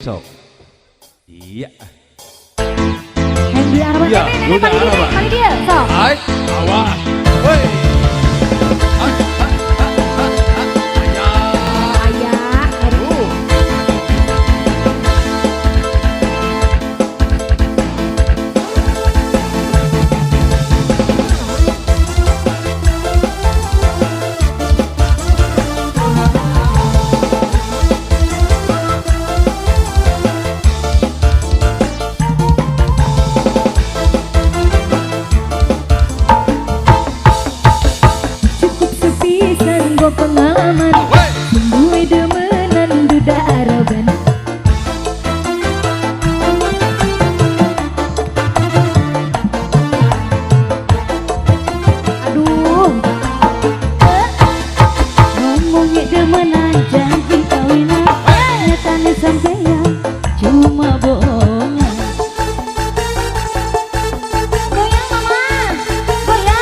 Sok. Iya. Yang di arah iya, kali dia, sok. Hai, awas. Woi. Pengalaman sungguh demenan duda araban. Aduh, ngomongnya demenan janji kawinan, nyatanya sampeyan cuma bohongan. Goyang mama, goyang.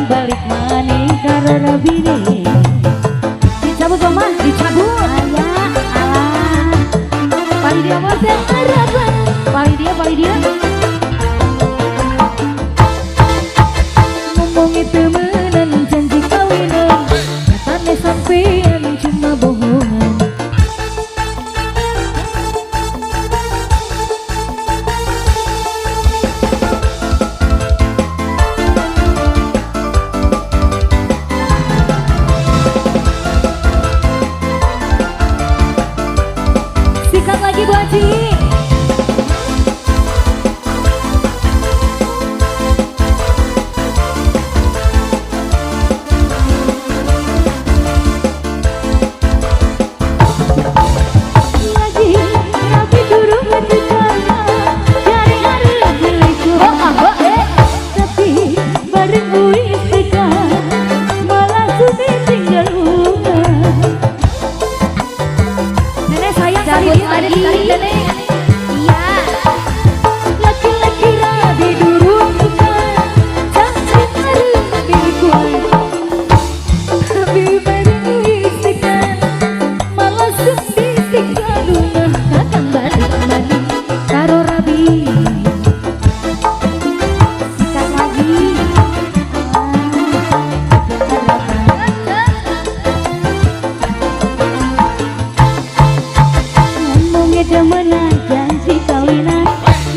Balik maning karo rabine dicabut mama dicabut ayah alah pali dia mau harapan pali dia ngomongin temenan janji kawinan nyatanya sampean cuma bohongan. Lagi Bu Haji. Lagi tapi durung ngertikana dari hari milikku. Tapi bareng wis tekan malah sudah tinggal rumah. Nenek sayang kali Nenek. Iya. Laki-laki rabi durung bukan cantik harus milikku. Tapi bareng istikan malah sedih tinggal rumah akan balik maning karo rabi. Sikat lagi. Demenan janji kawinan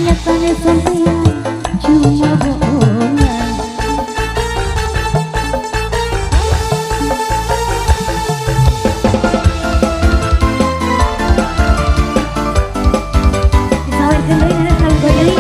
nyatanya sampeyan cuma bohongan. Sawerkeun deui nenek sawerkeun deui.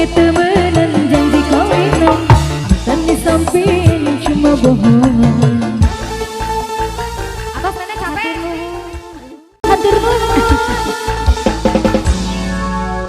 temenan janji kawinan, mantan disamping cuma bohongan.